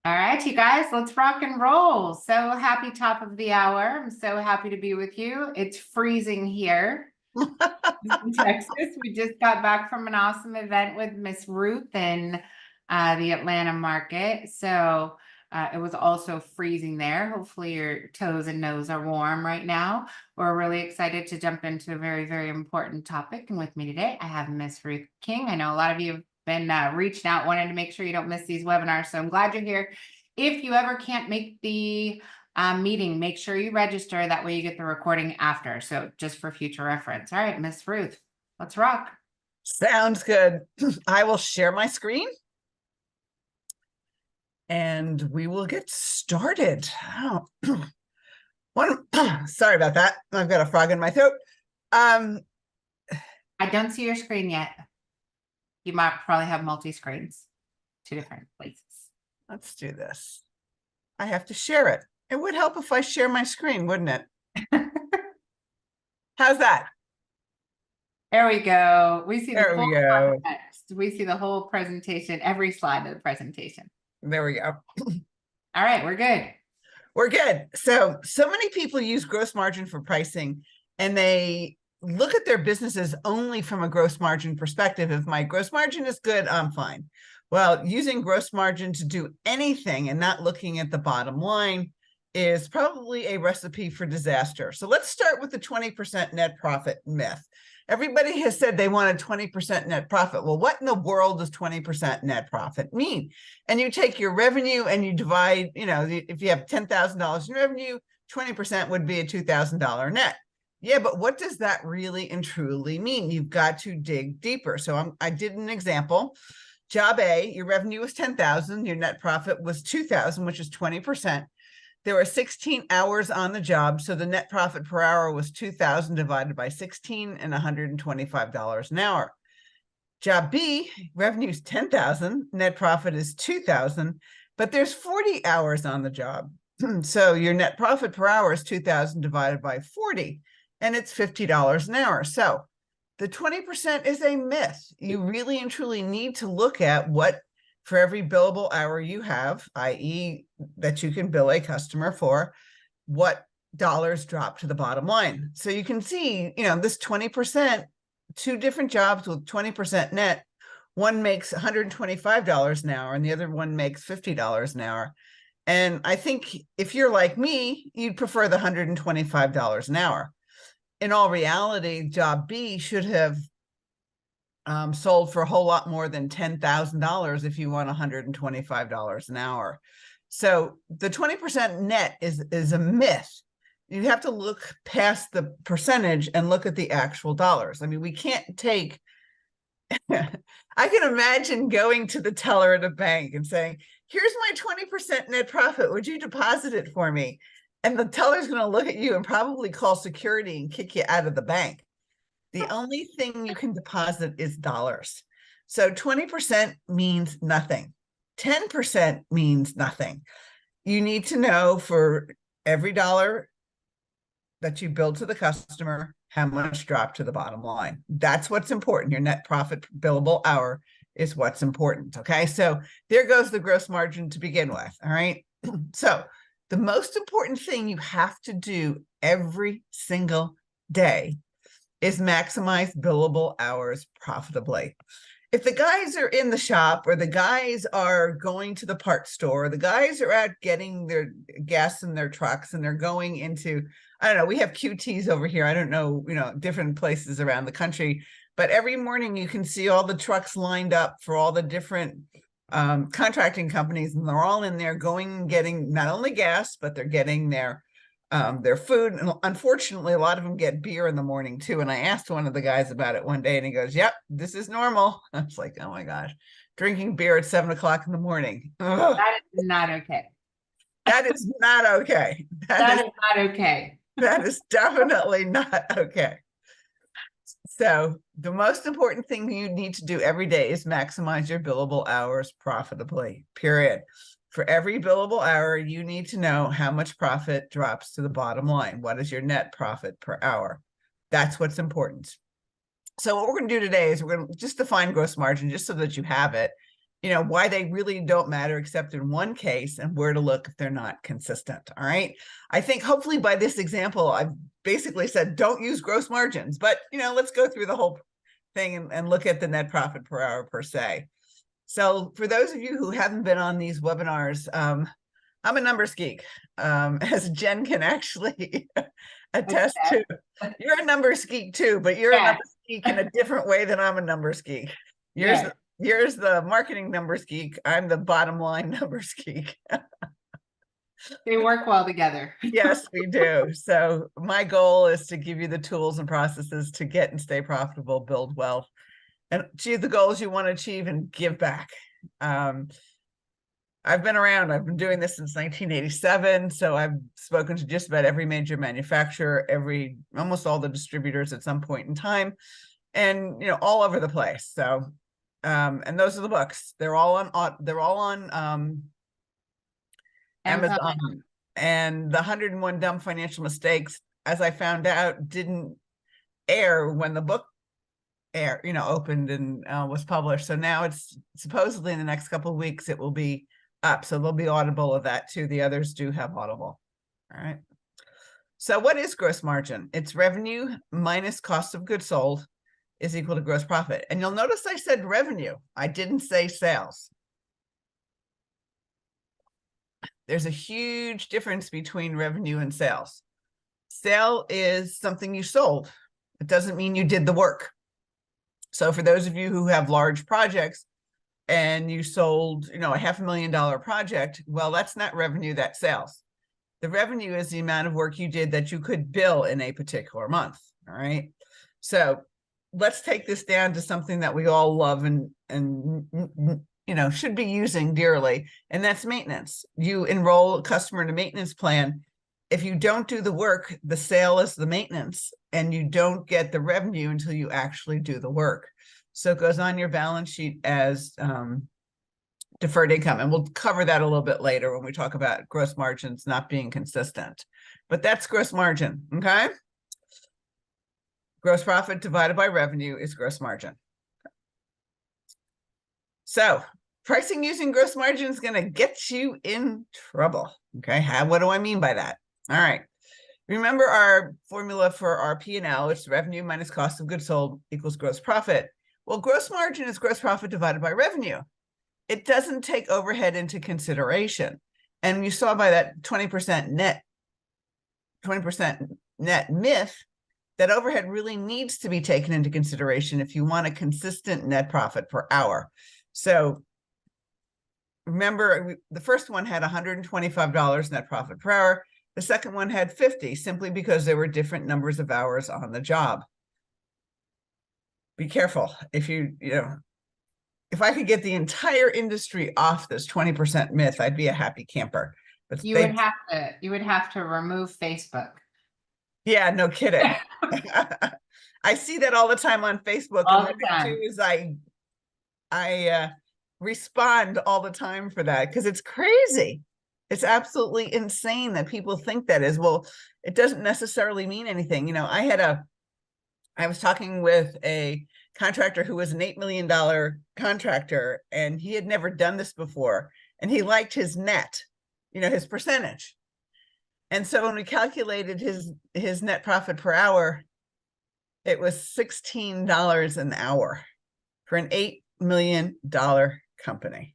All right, you guys, let's rock and roll. So happy top of the hour. I'm so happy to be with you. It's freezing here in Texas. We just got back from an awesome event with Miss Ruth in the Atlanta market. So it was also freezing there. Hopefully your toes and nose are warm right now. We're really excited to jump into a very, very important topic. And with me today, I have Miss Ruth King. I know a lot of you have been reaching out, wanting to make sure you don't miss these webinars. So I'm glad you're here. If you ever can't make the meeting, make sure you register. That way you get the recording after. So just for future reference. All right, Miss Ruth, let's rock. Sounds good. I will share my screen and we will get started. Oh. Sorry about that. I've got a frog in my throat. I don't see your screen yet. You might probably have multi-screens, two different places. Let's do this. I have to share it. It would help if I share my screen, wouldn't it? How's that? There we go. We see the There we full go. context. We see the whole presentation, every slide of the presentation. There we go. All right, we're good. We're good. So many people use gross margin for pricing, and they look at their businesses only from a gross margin perspective. If my gross margin is good, I'm fine. Well, using gross margin to do anything and not looking at the bottom line is probably a recipe for disaster. So let's start with the 20% net profit myth. Everybody has said they want a 20% net profit. Well, what in the world does 20% net profit mean? And you take your revenue and you divide, if you have $10,000 in revenue, 20% would be a $2,000 net. Yeah, but what does that really and truly mean? You've got to dig deeper. So I did an example. Job A, your revenue was 10,000, your net profit was 2,000, which is 20%. There were 16 hours on the job, so the net profit per hour was 2,000 divided by 16 and $125 an hour. Job B, revenue is 10,000, net profit is 2,000, but there's 40 hours on the job. So your net profit per hour is 2,000 divided by 40, and it's $50 an hour. So the 20% is a myth. You really and truly need to look at what, for every billable hour you have, i.e. that you can bill a customer for, what dollars drop to the bottom line. So you can see, this 20%, two different jobs with 20% net, one makes $125 an hour and the other one makes $50 an hour. And I think if you're like me, you'd prefer the $125 an hour. In all reality, job B should have sold for a whole lot more than $10,000 if you want $125 an hour. So the 20% net is a myth. You have to look past the percentage and look at the actual dollars. I mean, we can't take, I can imagine going to the teller at a bank and saying, here's my 20% net profit. Would you deposit it for me? And the teller's going to look at you and probably call security and kick you out of the bank. The only thing you can deposit is dollars. So 20% means nothing. 10% means nothing. You need to know for every dollar that you bill to the customer, how much dropped to the bottom line. That's what's important. Your net profit billable hour is what's important. Okay, so there goes the gross margin to begin with. All right. So the most important thing you have to do every single day is maximize billable hours profitably. If the guys are in the shop or the guys are going to the parts store, or the guys are out getting their gas in their trucks and they're going into, I don't know, we have QTs over here. I don't know, different places around the country, but every morning you can see all the trucks lined up for all the different contracting companies, and they're all in there going and getting not only gas, but they're getting their food. And unfortunately, a lot of them get beer in the morning too. And I asked one of the guys about it one day and he goes, yep, this is normal. I was like, oh my gosh, drinking beer at 7 o'clock in the morning. Ugh. That is not okay. That is not okay. That is not okay. That is definitely not okay. So the most important thing you need to do every day is maximize your billable hours profitably, period. For every billable hour, you need to know how much profit drops to the bottom line. What is your net profit per hour? That's what's important. So what we're going to do today is we're going to just define gross margin just so that you have it. why they really don't matter except in one case, and where to look if they're not consistent. All right. I think hopefully by this example, I've basically said, don't use gross margins, but let's go through the whole thing and look at the net profit per hour per se. So for those of you who haven't been on these webinars, I'm a numbers geek, as Jen can actually attest to. You're a numbers geek too, but you're a numbers geek in a different way than I'm a numbers geek. You're the marketing numbers geek. I'm the bottom line numbers geek. They work well together. Yes, we do. So my goal is to give you the tools and processes to get and stay profitable, build wealth, and achieve the goals you want to achieve and give back. I've been around. I've been doing this since 1987. So I've spoken to just about every major manufacturer, almost all the distributors at some point in time, and all over the place. So, and those are the books. They're all on Amazon. And the 101 Dumb Financial Mistakes, as I found out, didn't air when the book opened and was published. So now it's supposedly in the next couple of weeks it will be up. So there'll be Audible of that too. The others do have Audible. All right. So what is gross margin? It's revenue minus cost of goods sold is equal to gross profit. And you'll notice I said revenue. I didn't say sales. There's a huge difference between revenue and sales. Sale is something you sold. It doesn't mean you did the work. So for those of you who have large projects and you sold, a $500,000 project, well, that's not revenue, that's sales. The revenue is the amount of work you did that you could bill in a particular month. All right. So let's take this down to something that we all love and should be using dearly, and that's maintenance. You enroll a customer in a maintenance plan. If you don't do the work, the sale is the maintenance, and you don't get the revenue until you actually do the work. So it goes on your balance sheet as deferred income, and we'll cover that a little bit later when we talk about gross margins not being consistent. But that's gross margin, okay? Gross profit divided by revenue is gross margin. So pricing using gross margin is going to get you in trouble. Okay. What do I mean by that? All right. Remember our formula for our P&L, which is revenue minus cost of goods sold equals gross profit. Well, gross margin is gross profit divided by revenue. It doesn't take overhead into consideration. And you saw by that 20% net myth that overhead really needs to be taken into consideration if you want a consistent net profit per hour. So remember, the first one had $125 net profit per hour. The second one had 50, simply because there were different numbers of hours on the job. Be careful. If if I could get the entire industry off this 20% myth, I'd be a happy camper. But you would have to remove Facebook. Yeah, no kidding. I see that all the time on Facebook. All and the what I time. do is I respond all the time for that, because it's crazy. It's absolutely insane that people think that is. Well, it doesn't necessarily mean anything. I was talking with a contractor who was an $8 million contractor, and he had never done this before, and he liked his net, his percentage. And so when we calculated his net profit per hour, it was $16 an hour for an $8 million company.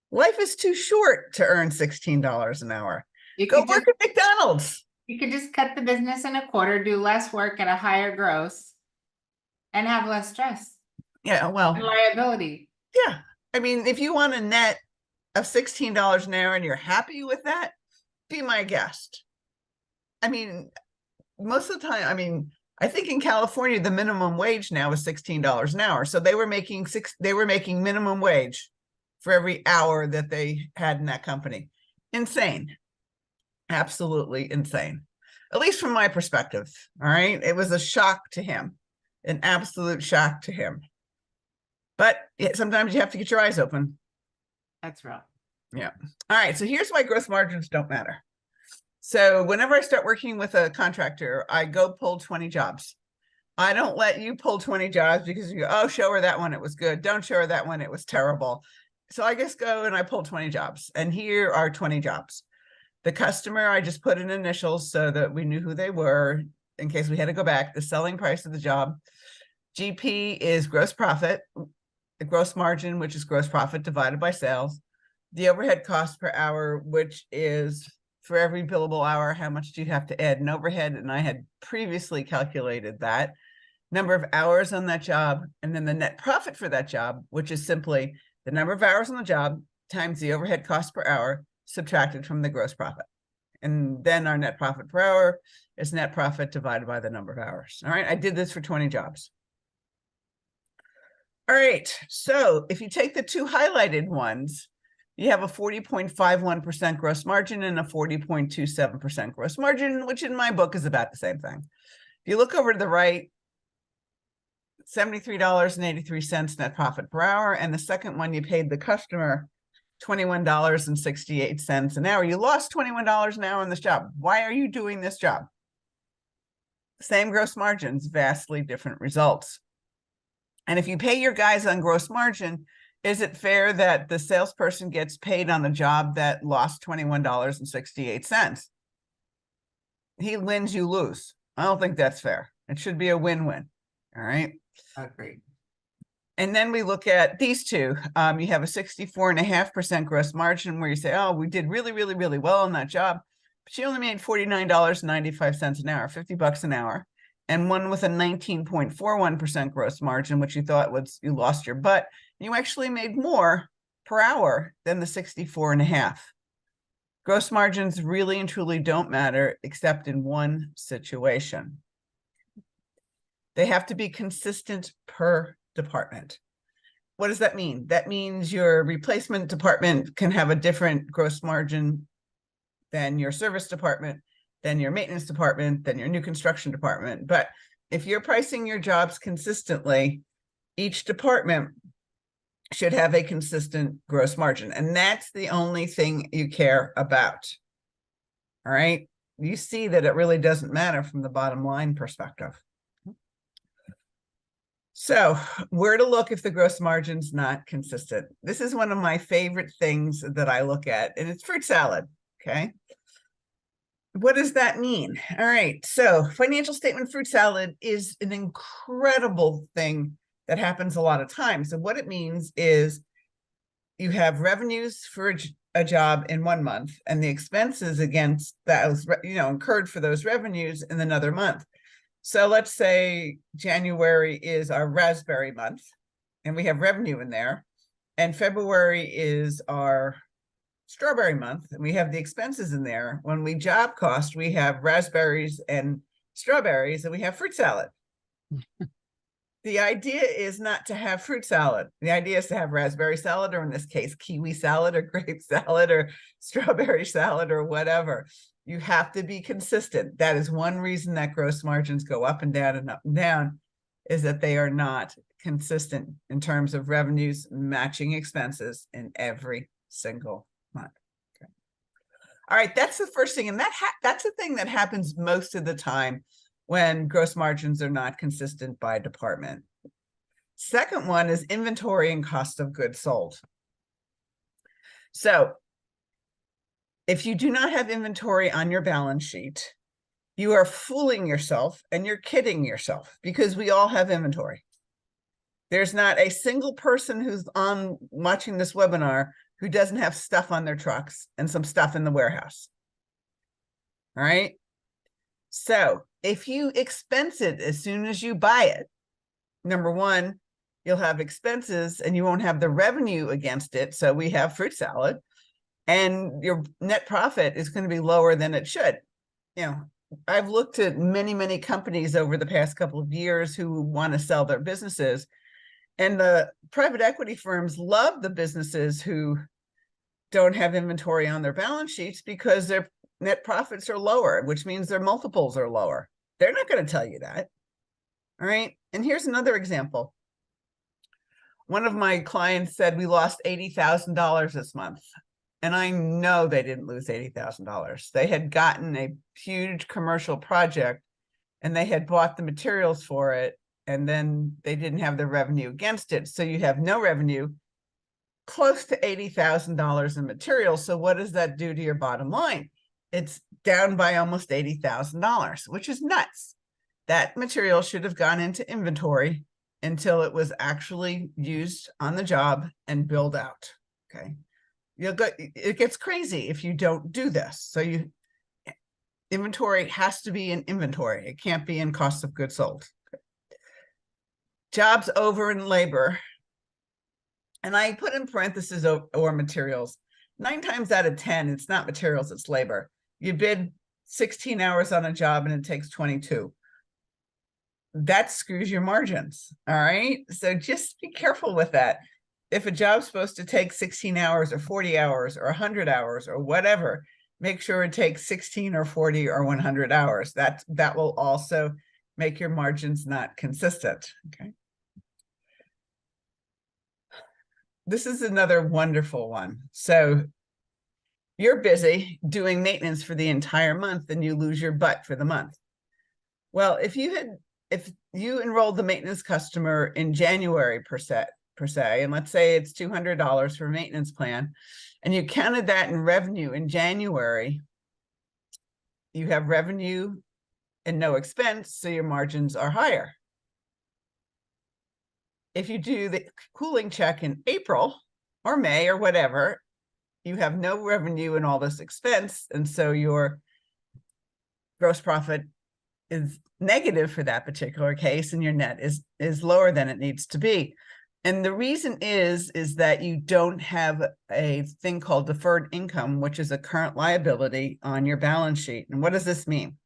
Life is too short to earn $16 an hour. Go work at McDonald's. You could just cut the business in a quarter, do less work at a higher gross, and have less stress. Yeah, well, and liability. Yeah. I mean, if you want a net of $16 an hour and you're happy with that, be my guest. I mean, most of the time, I think in California, the minimum wage now is $16 an hour. So they were making minimum wage for every hour that they had in that company. Insane. Absolutely insane. At least from my perspective. All right. It was a shock to him, an absolute shock to him. But sometimes you have to get your eyes open. That's real. Yeah. All right. So here's why gross margins don't matter. So whenever I start working with a contractor, I go pull 20 jobs. I don't let you pull 20 jobs because you go, oh, show her that one, it was good. Don't show her that one, it was terrible. So I just go and I pull 20 jobs, and here are 20 jobs. The customer, I just put in initials so that we knew who they were in case we had to go back. The selling price of the job. GP is gross profit, the gross margin, which is gross profit divided by sales. The overhead cost per hour, which is for every billable hour, how much do you have to add in overhead? And I had previously calculated that number of hours on that job, and then the net profit for that job, which is simply the number of hours on the job times the overhead cost per hour subtracted from the gross profit. And then our net profit per hour is net profit divided by the number of hours. All right, I did this for 20 jobs. All right, so if you take the two highlighted ones, you have a 40.51% gross margin and a 40.27% gross margin, which in my book is about the same thing. If you look over to the right, $73.83 net profit per hour. And the second one, you paid the customer $21.68 an hour. You lost $21 an hour on this job. Why are you doing this job? Same gross margins, vastly different results. And if you pay your guys on gross margin, is it fair that the salesperson gets paid on a job that lost $21.68? He wins, you lose. I don't think that's fair. It should be a win-win. All right. Agreed. And then we look at these two. You have a 64.5% gross margin where you say, oh, we did really, really, really well on that job. But you only made $49.95 an hour, $50 an hour. And one with a 19.41% gross margin, which you thought was, you lost your butt. You actually made more per hour than the 64.5. Gross margins really and truly don't matter except in one situation. They have to be consistent per department. What does that mean? That means your replacement department can have a different gross margin than your service department, than your maintenance department, than your new construction department. But if you're pricing your jobs consistently, each department should have a consistent gross margin. And that's the only thing you care about. All right. You see that it really doesn't matter from the bottom line perspective. So where to look if the gross margin's not consistent? This is one of my favorite things that I look at, and it's fruit salad, okay? What does that mean? All right, so financial statement fruit salad is an incredible thing that happens a lot of times. And what it means is you have revenues for a job in 1 month and the expenses against that was, incurred for those revenues in another month. So let's say January is our raspberry month and we have revenue in there, and February is our strawberry month and we have the expenses in there. When we job cost, we have raspberries and strawberries and we have fruit salad. The idea is not to have fruit salad. The idea is to have raspberry salad, or in this case, kiwi salad or grape salad or strawberry salad or whatever. You have to be consistent. That is one reason that gross margins go up and down, is that they are not consistent in terms of revenues matching expenses in every single month. Okay. All right, that's the first thing. And that's the thing that happens most of the time when gross margins are not consistent by department. Second one is inventory and cost of goods sold. So if you do not have inventory on your balance sheet, you are fooling yourself and you're kidding yourself, because we all have inventory. There's not a single person who's on watching this webinar who doesn't have stuff on their trucks and some stuff in the warehouse. All right. So if you expense it as soon as you buy it, number one, you'll have expenses and you won't have the revenue against it. So we have fruit salad. And your net profit is going to be lower than it should. I've looked at many, many companies over the past couple of years who want to sell their businesses. And the private equity firms love the businesses who don't have inventory on their balance sheets because their net profits are lower, which means their multiples are lower. They're not going to tell you that. All right. And here's another example. One of my clients said we lost $80,000 this month. And I know they didn't lose $80,000. They had gotten a huge commercial project and they had bought the materials for it, and then they didn't have the revenue against it. So you have no revenue, close to $80,000 in materials. So what does that do to your bottom line? It's down by almost $80,000, which is nuts. That material should have gone into inventory until it was actually used on the job and billed out. Okay. It gets crazy if you don't do this. So inventory has to be in inventory. It can't be in cost of goods sold. Okay. Jobs over in labor. And I put in parentheses or materials. 9 times out of 10, it's not materials, it's labor. You bid 16 hours on a job and it takes 22. That screws your margins. All right. So just be careful with that. If a job's supposed to take 16 hours or 40 hours or 100 hours or whatever, make sure it takes 16 or 40 or 100 hours. That will also make your margins not consistent. Okay. This is another wonderful one. So you're busy doing maintenance for the entire month and you lose your butt for the month. Well, if you enrolled the maintenance customer in January per se, and let's say it's $200 for maintenance plan, and you counted that in revenue in January, you have revenue and no expense, so your margins are higher. If you do the cooling check in April or May or whatever, you have no revenue and all this expense, and so your gross profit is negative for that particular case, and your net is lower than it needs to be. And the reason is that you don't have a thing called deferred income, which is a current liability on your balance sheet. And what does this mean?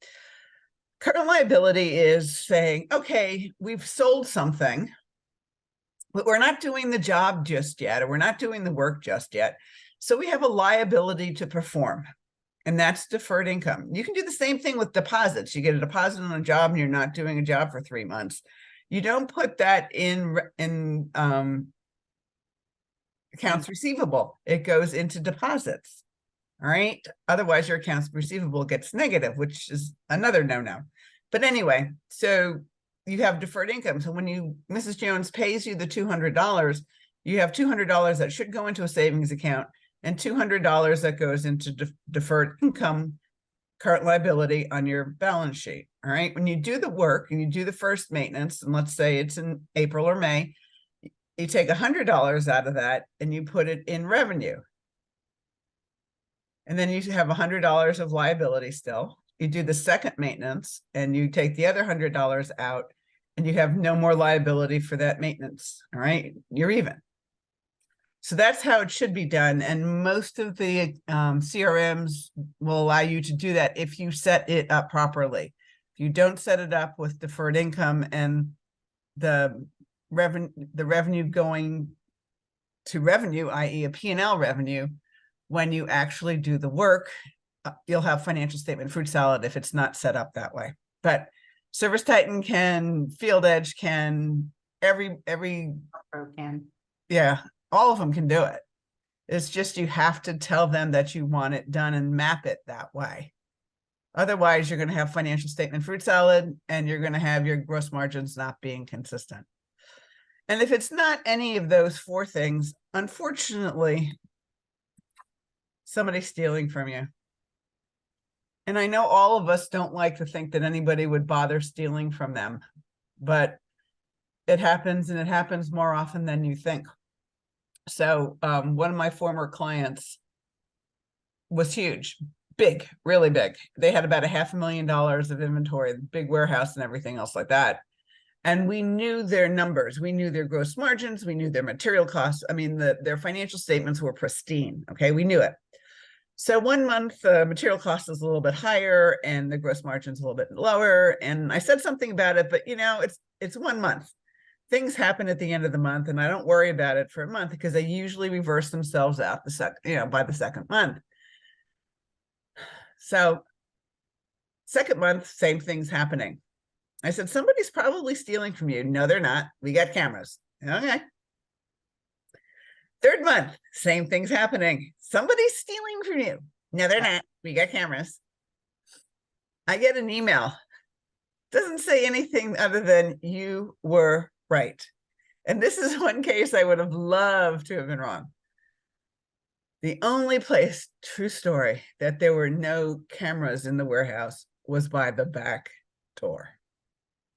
Current liability is saying, okay, we've sold something, but we're not doing the job just yet, or we're not doing the work just yet. So we have a liability to perform, and that's deferred income. You can do the same thing with deposits. You get a deposit on a job and you're not doing a job for 3 months. You don't put that in accounts receivable. It goes into deposits. All right. Otherwise, your accounts receivable gets negative, which is another no-no. But anyway, so you have deferred income. So when Mrs. Jones pays you the $200, you have $200 that should go into a savings account and $200 that goes into deferred income, current liability on your balance sheet. All right. When you do the work and you do the first maintenance, and let's say it's in April or May, you take $100 out of that and you put it in revenue. And then you have $100 of liability still. You do the second maintenance and you take the other $100 out and you have no more liability for that maintenance. All right. You're even. So that's how it should be done. And most of the CRMs will allow you to do that if you set it up properly. If you don't set it up with deferred income and the revenue going to revenue, i.e. a P&L revenue, when you actually do the work, you'll have financial statement fruit salad if it's not set up that way. But ServiceTitan can, Field Edge can, every can. Yeah, all of them can do it. It's just you have to tell them that you want it done and map it that way. Otherwise, you're going to have financial statement fruit salad and you're going to have your gross margins not being consistent. And if it's not any of those 4 things, unfortunately, somebody's stealing from you. And I know all of us don't like to think that anybody would bother stealing from them, but it happens, and it happens more often than you think. So one of my former clients was huge, big, really big. They had about $500,000 of inventory, big warehouse and everything else like that. And we knew their numbers. We knew their gross margins. We knew their material costs. I mean, their financial statements were pristine. Okay, we knew it. So 1 month, the material cost is a little bit higher and the gross margin's a little bit lower. And I said something about it, but it's 1 month. Things happen at the end of the month, and I don't worry about it for a month because they usually reverse themselves out by the second month. So second month, same thing's happening. I said, somebody's probably stealing from you. No, they're not. We got cameras. Okay. Third month, same thing's happening. Somebody's stealing from you. No, they're not. We got cameras. I get an email Doesn't say anything other than you were right. And this is one case I would have loved to have been wrong. The only place, true story, that there were no cameras in the warehouse was by the back door.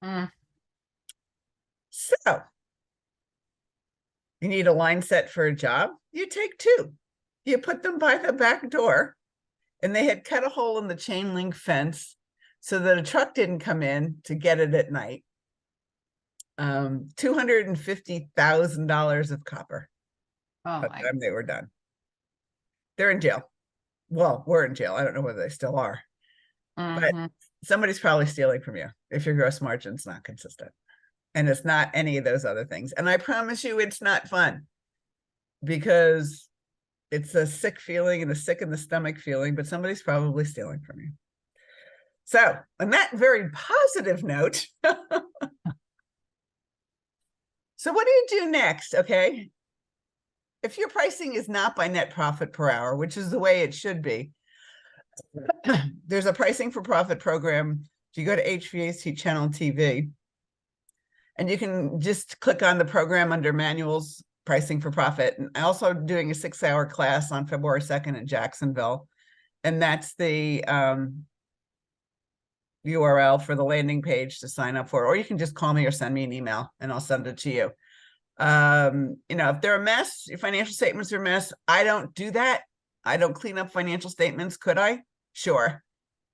Mm. So you need a line set for a job, you take two. You put them by the back door, and they had cut a hole in the chain link fence so that a truck didn't come in to get it at night. $250,000 of copper Oh by the my, time they were done. They're in jail. Well, we're in jail. I don't know whether they still are, but mhm. somebody's probably stealing from you if your gross margin's not consistent. And it's not any of those other things. And I promise you, it's not fun, because it's a sick feeling and a sick in the stomach feeling, but somebody's probably stealing from you. So on that very positive note, so what do you do next? Okay. If your pricing is not by net profit per hour, which is the way it should be, there's a pricing for profit program. If you go to HVAC Channel TV, and you can just click on the program under manuals, pricing for profit. And I also doing a 6-hour class on February 2nd in Jacksonville. And that's the URL for the landing page to sign up for, or you can just call me or send me an email and I'll send it to you. If they're a mess, your financial statements are a mess, I don't do that. I don't clean up financial statements. Could I? Sure.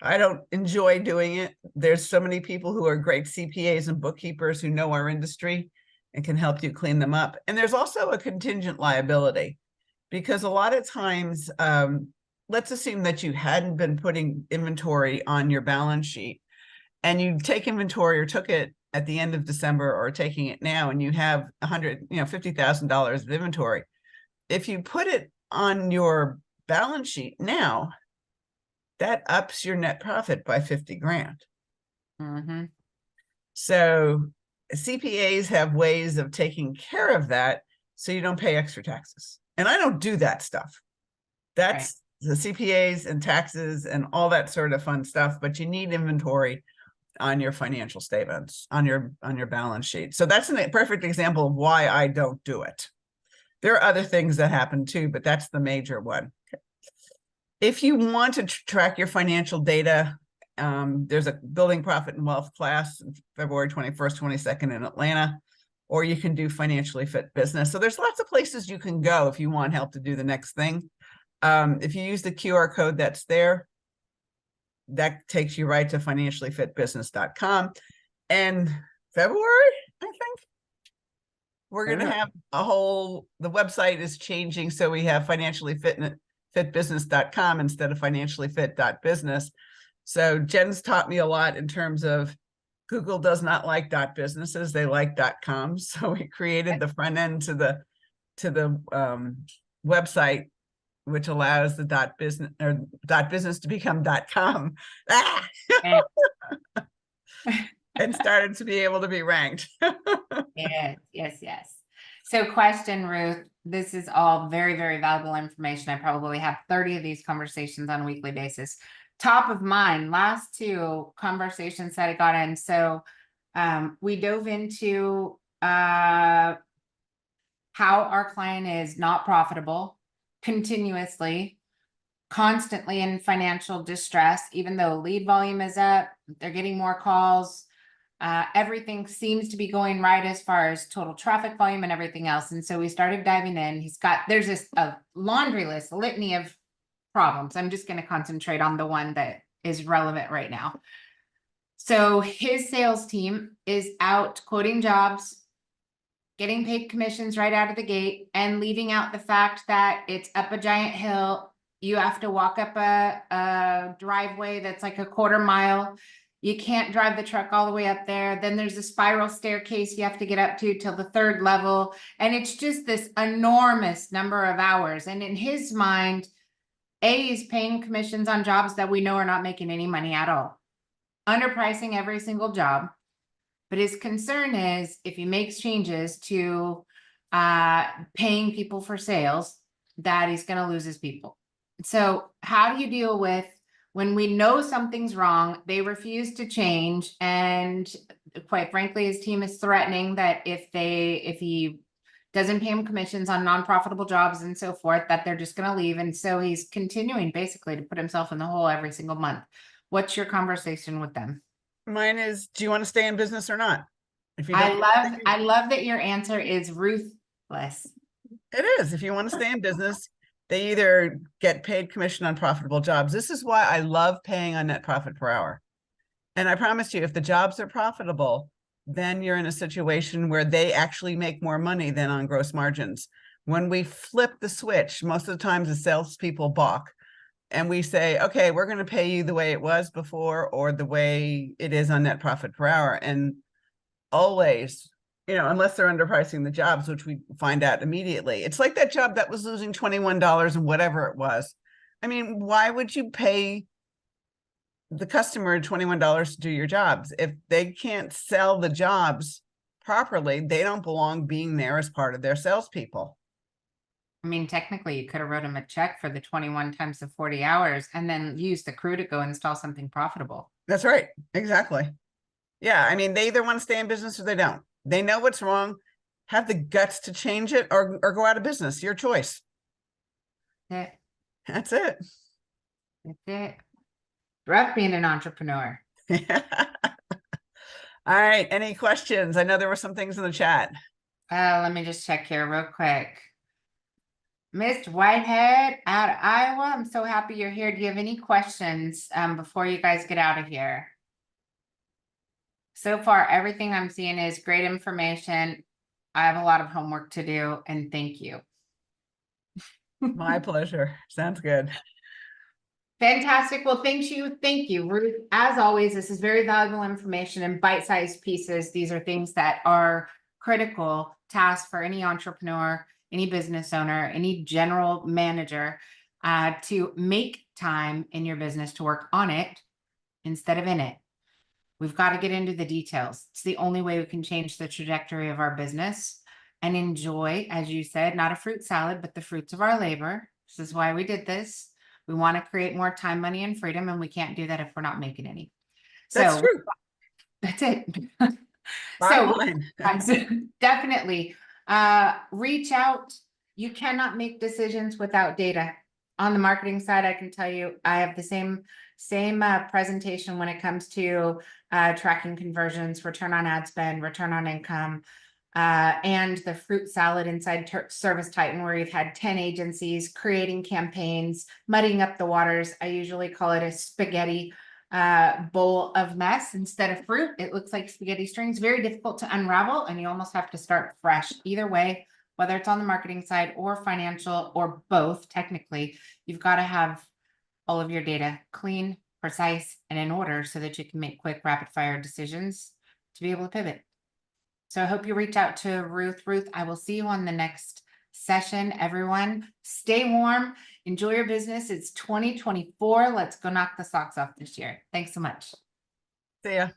I don't enjoy doing it. There's so many people who are great CPAs and bookkeepers who know our industry and can help you clean them up. And there's also a contingent liability, because a lot of times, let's assume that you hadn't been putting inventory on your balance sheet, and you take inventory or took it at the end of December or taking it now, and you have $50,000 of inventory. If you put it on your balance sheet now, that ups your net profit by 50 grand. Mhm. So CPAs have ways of taking care of that so you don't pay extra taxes. And I don't do that stuff. That's the CPAs and taxes and all that sort of fun stuff, but you need inventory on your financial statements, on your balance sheet. So that's a perfect example of why I don't do it. There are other things that happen too, but that's the major one. If you want to track your financial data, there's a Building Profit and Wealth class February 21st, 22nd in Atlanta, or you can do Financially Fit Business. So there's lots of places you can go if you want help to do the next thing. If you use the QR code that's there, that takes you right to financiallyfitbusiness.com. And February, I think, we're going to have the website is changing. So we have financiallyfitbusiness.com instead of financiallyfit.business. So Jen's taught me a lot in terms of Google does not like .businesses, they like .coms. So we created the front end to the website, which allows the .business to become .com. And started to be able to be ranked. Yes. So question, Ruth, this is all very, very valuable information. I probably have 30 of these conversations on a weekly basis. Top of mind, last two conversations that I got in. So we dove into how our client is not profitable, continuously, constantly in financial distress, even though lead volume is up, they're getting more calls. Everything seems to be going right as far as total traffic volume and everything else. And so we started diving in. There's a laundry list, a litany of problems. I'm just going to concentrate on the one that is relevant right now. So his sales team is out quoting jobs, getting paid commissions right out of the gate, and leaving out the fact that it's up a giant hill. You have to walk up a driveway that's like a quarter mile. You can't drive the truck all the way up there. Then there's a spiral staircase you have to get up to till the 3rd level. And it's just this enormous number of hours. And in his mind, he's paying commissions on jobs that we know are not making any money at all. Underpricing every single job. But his concern is if he makes changes to paying people for sales, that he's going to lose his people. So how do you deal with When we know something's wrong, they refuse to change. And quite frankly, his team is threatening that if he doesn't pay him commissions on non-profitable jobs and so forth, that they're just going to leave. And so he's continuing basically to put himself in the hole every single month. What's your conversation with them? Mine is, do you want to stay in business or not? If you don't, I love that your answer is ruthless. it is. If you want to stay in business, they either get paid commission on profitable jobs. This is why I love paying on net profit per hour. And I promise you, if the jobs are profitable, then you're in a situation where they actually make more money than on gross margins. When we flip the switch, most of the times the salespeople balk and we say, okay, we're going to pay you the way it was before or the way it is on net profit per hour. And always, unless they're underpricing the jobs, which we find out immediately. It's like that job that was losing $21 and whatever it was. I mean, why would you pay the customer $21 to do your jobs? If they can't sell the jobs properly, they don't belong being there as part of their salespeople. I mean, technically, you could have wrote him a check for the 21 times the 40 hours and then use the crew to go install something profitable. That's right. Exactly. Yeah. I mean, they either want to stay in business or they don't. They know what's wrong, have the guts to change it or go out of business. Your choice. That's That's it. it. That's it. Rough being an entrepreneur. All right. Any questions? I know there were some things in the chat. Let me just check here real quick. Miss Whitehead out of Iowa, I'm so happy you're here. Do you have any questions before you guys get out of here? So far, everything I'm seeing is great information. I have a lot of homework to do, and thank you. My pleasure. Sounds good. Fantastic. Well, thank you, Ruth. As always, this is very valuable information in bite-sized pieces. These are things that are critical tasks for any entrepreneur, any business owner, any general manager to make time in your business to work on it instead of in it. We've got to get into the details. It's the only way we can change the trajectory of our business and enjoy, as you said, not a fruit salad, but the fruits of our labor. This is why we did this. We want to create more time, money, and freedom, and we can't do that if we're not making any. That's So true. that's it. Bottom So line. guys, definitely reach out. You cannot make decisions without data. On the marketing side, I can tell you, I have the same presentation when it comes to tracking conversions, return on ad spend, return on income, and the fruit salad inside Service Titan, where you've had 10 agencies creating campaigns, muddying up the waters. I usually call it a spaghetti bowl of mess instead of fruit. It looks like spaghetti strings, very difficult to unravel, and you almost have to start fresh. Either way, whether it's on the marketing side or financial or both, technically, you've got to have all of your data clean, precise, and in order so that you can make quick, rapid fire decisions to be able to pivot. So I hope you reach out to Ruth. Ruth, I will see you on the next session. Everyone, stay warm, enjoy your business. It's 2024. Let's go knock the socks off this year. Thanks so much. See ya.